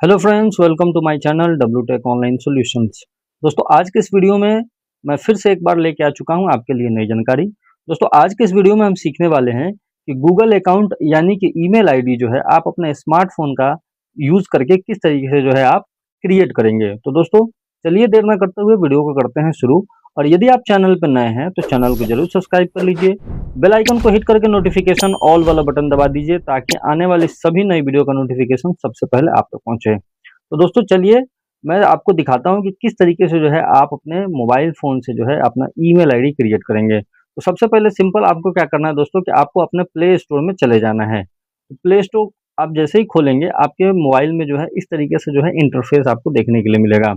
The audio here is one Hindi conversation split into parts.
Hello friends, welcome to my channel W tech online solutions. दोस्तों, आज के इस वीडियो में मैं फिर से एक बार लेके आ चुका हूं आपके लिए नई जानकारी। दोस्तों, आज के इस वीडियो में हम सीखने वाले हैं कि गूगल अकाउंट यानी कि ईमेल आईडी जो है आप अपने स्मार्टफोन का यूज़ करके किस तरीके से जो है आप क्रिएट करेंगे। तो दोस्तों, चलिए देर ना करते हुए वीडियो को करते हैं शुरू। और यदि आप चैनल पर नए हैं तो चैनल को जरूर सब्सक्राइब कर लीजिए, बेल आइकन को हिट करके नोटिफिकेशन ऑल वाला बटन दबा दीजिए ताकि आने वाली सभी नई वीडियो का नोटिफिकेशन सबसे पहले आप तक पहुंचे। तो दोस्तों, चलिए मैं आपको दिखाता हूँ कि किस तरीके से जो है आप अपने मोबाइल फ़ोन से जो है अपना ईमेल आईडी क्रिएट करेंगे। तो सबसे पहले सिंपल आपको क्या करना है दोस्तों कि आपको अपने प्ले स्टोर में चले जाना है। तो प्ले स्टोर आप जैसे ही खोलेंगे आपके मोबाइल में जो है इस तरीके से जो है इंटरफ़ेस आपको देखने के लिए मिलेगा।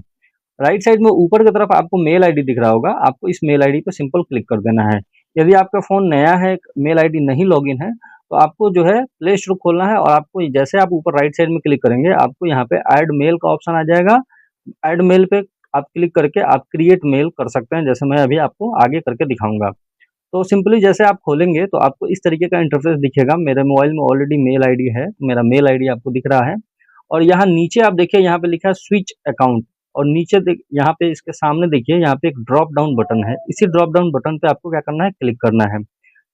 राइट साइड में ऊपर की तरफ आपको मेल आईडी दिख रहा होगा, आपको इस मेल आईडी पे सिंपल क्लिक कर देना है। यदि आपका फ़ोन नया है, मेल आईडी नहीं लॉगिन है, तो आपको जो है प्ले स्टोर खोलना है और आपको जैसे आप ऊपर राइट साइड में क्लिक करेंगे, आपको यहाँ पे ऐड मेल का ऑप्शन आ जाएगा। ऐड मेल पे आप क्लिक करके आप क्रिएट मेल कर सकते हैं, जैसे मैं अभी आपको आगे करके दिखाऊँगा। तो सिंपली जैसे आप खोलेंगे तो आपको इस तरीके का इंटरफ़ेस दिखेगा। मेरे मोबाइल में ऑलरेडी मेल आईडी है, तो मेरा मेल आईडी आपको दिख रहा है। और यहाँ नीचे आप देखिए, यहाँ पे लिखा है स्विच अकाउंट। और नीचे यहाँ पे इसके सामने देखिए, यहाँ पे एक ड्रॉप डाउन बटन है। इसी ड्रॉप डाउन बटन पे आपको क्या करना है, क्लिक करना है।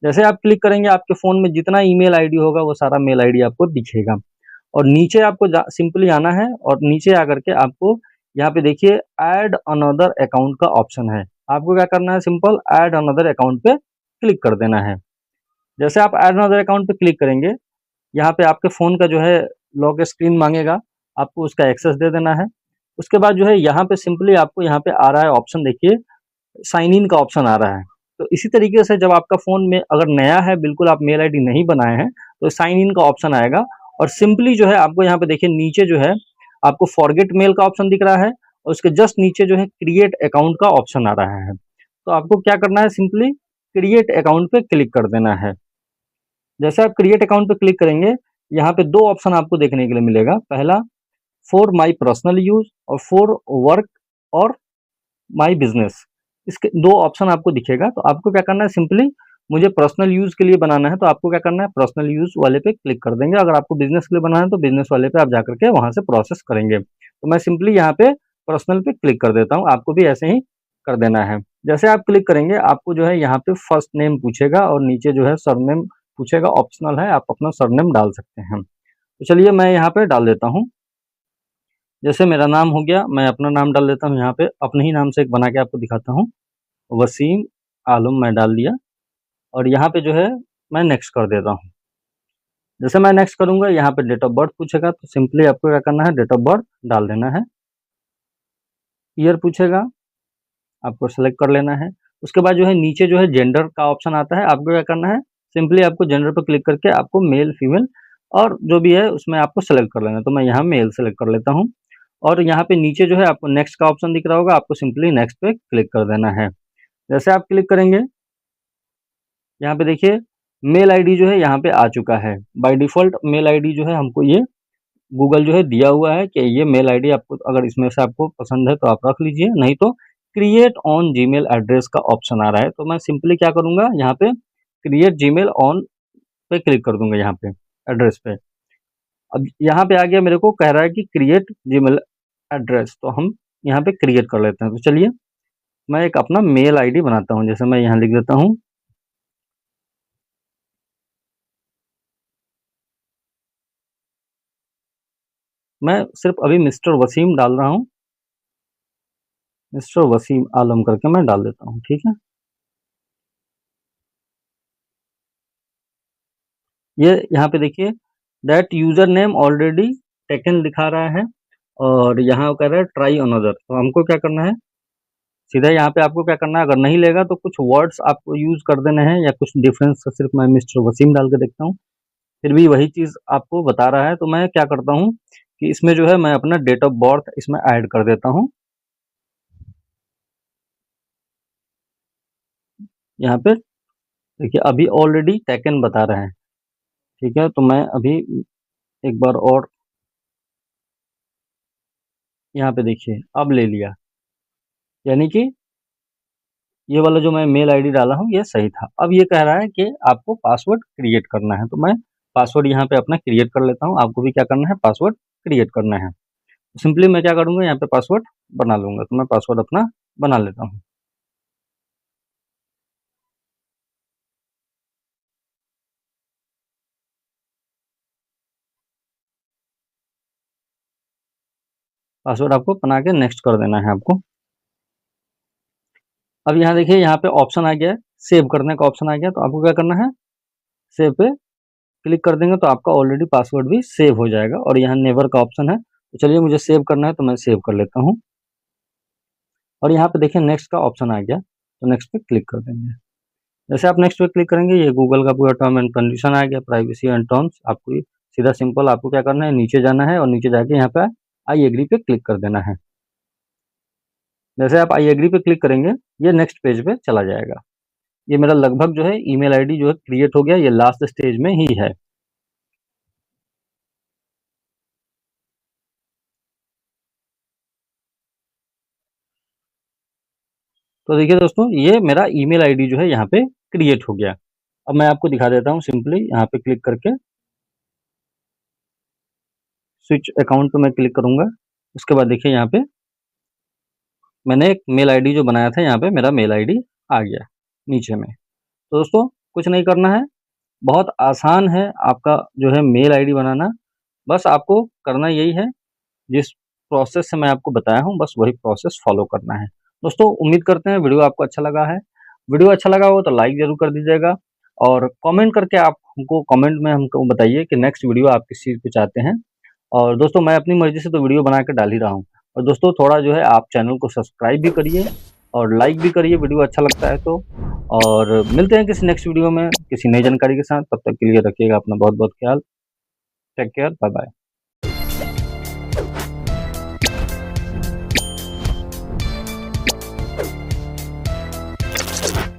जैसे आप क्लिक करेंगे आपके फ़ोन में जितना ईमेल आईडी होगा वो सारा मेल आईडी आपको दिखेगा। और नीचे आपको सिंपली आना है और नीचे आकर के आपको यहाँ पे देखिए ऐड अनदर अकाउंट का ऑप्शन है। आपको क्या करना है, सिंपल ऐड अनदर अकाउंट पे क्लिक कर देना है। जैसे आप ऐड अनदर अकाउंट पे क्लिक करेंगे, यहाँ पे आपके फ़ोन का जो है लॉक स्क्रीन माँगेगा, आपको उसका एक्सेस दे देना है। उसके बाद जो है यहाँ पे सिंपली आपको यहाँ पे आ रहा है ऑप्शन, देखिए साइन इन का ऑप्शन आ रहा है। तो इसी तरीके से जब आपका फ़ोन में अगर नया है, बिल्कुल आप मेल आईडी नहीं बनाए हैं, तो साइन इन का ऑप्शन आएगा। और सिंपली जो है आपको यहाँ पे देखिए नीचे जो है आपको फॉरगेट मेल का ऑप्शन दिख रहा है और उसके जस्ट नीचे जो है क्रिएट अकाउंट का ऑप्शन आ रहा है। तो आपको क्या करना है, सिंपली क्रिएट अकाउंट पे क्लिक कर देना है। जैसे आप क्रिएट अकाउंट पे क्लिक करेंगे, यहाँ पे 2 ऑप्शन आपको देखने के लिए मिलेगा। पहला फॉर माय पर्सनल यूज़ और फॉर वर्क और माय बिज़नेस। इसके 2 ऑप्शन आपको दिखेगा। तो आपको क्या करना है, सिंपली मुझे पर्सनल यूज़ के लिए बनाना है, तो आपको क्या करना है, पर्सनल यूज़ वाले पे क्लिक कर देंगे। अगर आपको बिज़नेस के लिए बनाना है तो बिज़नेस वाले पे आप जाकर के वहाँ से प्रोसेस करेंगे। तो मैं सिंपली यहाँ पे पर्सनल पे क्लिक कर देता हूँ, आपको भी ऐसे ही कर देना है। जैसे आप क्लिक करेंगे आपको जो है यहाँ पे फर्स्ट नेम पूछेगा और नीचे जो है सरनेम पूछेगा, ऑप्शनल है, आप अपना सरनेम डाल सकते हैं। तो चलिए मैं यहाँ पे डाल देता हूँ। जैसे मेरा नाम हो गया, मैं अपना नाम डाल देता हूँ यहाँ पे, अपने ही नाम से एक बना के आपको दिखाता हूँ। वसीम आलम मैं डाल दिया और यहाँ पे जो है मैं नेक्स्ट कर देता हूँ। जैसे मैं नेक्स्ट करूँगा यहाँ पे डेट ऑफ बर्थ पूछेगा, तो सिंपली आपको क्या करना है, डेट ऑफ बर्थ डाल देना है। ईयर पूछेगा, आपको सेलेक्ट कर लेना है। उसके बाद जो है नीचे जो है जेंडर का ऑप्शन आता है, आपको क्या करना है, सिंपली आपको जेंडर पर क्लिक करके आपको मेल फीमेल और जो भी है उसमें आपको सेलेक्ट कर लेना है। तो मैं यहाँ मेल सेलेक्ट कर लेता हूँ। और यहाँ पे नीचे जो है आपको नेक्स्ट का ऑप्शन दिख रहा होगा, आपको सिंपली नेक्स्ट पे क्लिक कर देना है। जैसे आप क्लिक करेंगे, यहाँ पे देखिए मेल आईडी जो है यहाँ पे आ चुका है। बाय डिफ़ॉल्ट मेल आईडी जो है हमको ये गूगल जो है दिया हुआ है कि ये मेल आईडी आपको अगर इसमें से आपको पसंद है तो आप रख लीजिए, नहीं तो क्रिएट ऑन जीमेल एड्रेस का ऑप्शन आ रहा है। तो मैं सिंपली क्या करूँगा, यहाँ पे क्रिएट जीमेल ऑन पे क्लिक कर दूँगा, यहाँ पे एड्रेस पे। अब यहाँ पे आ गया, मेरे को कह रहा है कि क्रिएट जीमेल एड्रेस, तो हम यहाँ पे क्रिएट कर लेते हैं। तो चलिए मैं एक अपना मेल आईडी बनाता हूँ, जैसे मैं यहाँ लिख देता हूँ, मैं सिर्फ़ अभी मिस्टर वसीम डाल रहा हूँ, मिस्टर वसीम आलम करके मैं डाल देता हूँ, ठीक है? ये यहाँ पे देखिए that user name already taken दिखा रहा है और यहाँ कह रहा है ट्राई अनदर। तो हमको क्या करना है, सीधा यहाँ पे आपको क्या करना है, अगर नहीं लेगा तो कुछ वर्ड्स आपको यूज़ कर देने हैं या कुछ डिफरेंस सिर्फ़ मैं मिस्टर वसीम डाल के देखता हूँ, फिर भी वही चीज़ आपको बता रहा है। तो मैं क्या करता हूँ कि इसमें जो है मैं अपना डेट ऑफ बर्थ इसमें ऐड कर देता हूँ। यहाँ पे देखिए अभी ऑलरेडी टेकन बता रहा है, ठीक है? तो मैं अभी एक बार और यहाँ पे देखिए अब ले लिया, यानी कि ये वाला जो मैं मेल आईडी डाला हूँ ये सही था। अब ये कह रहा है कि आपको पासवर्ड क्रिएट करना है, तो मैं पासवर्ड यहाँ पे अपना क्रिएट कर लेता हूँ। आपको भी क्या करना है, पासवर्ड क्रिएट करना है। सिंपली मैं क्या करूँगा, यहाँ पे पासवर्ड बना लूँगा। तो मैं पासवर्ड अपना बना लेता हूँ। पासवर्ड आपको बना के नेक्स्ट कर देना है आपको। अब यहाँ देखिए, यहाँ पे ऑप्शन आ गया है, सेव करने का ऑप्शन आ गया। तो आपको क्या करना है, सेव पे क्लिक कर देंगे तो आपका ऑलरेडी पासवर्ड भी सेव हो जाएगा। और यहाँ नेवर का ऑप्शन है, तो चलिए मुझे सेव करना है तो मैं सेव कर लेता हूँ। और यहाँ पे देखिए नेक्स्ट का ऑप्शन आ गया, तो नेक्स्ट पे क्लिक कर देंगे। जैसे आप नेक्स्ट पे क्लिक करेंगे, ये गूगल का पूरा टर्म एंड कंडीशन आ गया, प्राइवेसी एंड टर्म्स। आपको सीधा सिंपल आपको क्या करना है, नीचे जाना है और नीचे जाके यहाँ पे आई एग्री पे क्लिक कर देना है। जैसे आप आई एग्री पे क्लिक करेंगे, ये नेक्स्ट पेज पे चला जाएगा। ये मेरा लगभग जो है ईमेल आईडी जो है क्रिएट हो गया, ये लास्ट स्टेज में ही है। तो देखिए दोस्तों, ये मेरा ईमेल आईडी जो है यहाँ पे क्रिएट हो गया। अब मैं आपको दिखा देता हूँ, सिंपली यहाँ पे क्लिक करके स्विच अकाउंट पे मैं क्लिक करूंगा। उसके बाद देखिए यहाँ पे मैंने एक मेल आईडी जो बनाया था, यहाँ पे मेरा मेल आईडी आ गया नीचे में। तो दोस्तों कुछ नहीं करना है, बहुत आसान है आपका जो है मेल आईडी बनाना। बस आपको करना यही है, जिस प्रोसेस से मैं आपको बताया हूँ बस वही प्रोसेस फॉलो करना है। दोस्तों उम्मीद करते हैं वीडियो आपको अच्छा लगा है। वीडियो अच्छा लगा हो तो लाइक ज़रूर कर दीजिएगा, और कमेंट करके आप हमको कमेंट में हमको बताइए कि नेक्स्ट वीडियो आप किस चीज़ पे चाहते हैं। और दोस्तों मैं अपनी मर्ज़ी से तो वीडियो बना के डाल ही रहा हूँ। और दोस्तों थोड़ा जो है आप चैनल को सब्सक्राइब भी करिए और लाइक भी करिए, वीडियो अच्छा लगता है तो। और मिलते हैं किसी नेक्स्ट वीडियो में किसी नई जानकारी के साथ। तब तक के लिए रखिएगा अपना बहुत बहुत ख्याल। Take care, bye bye.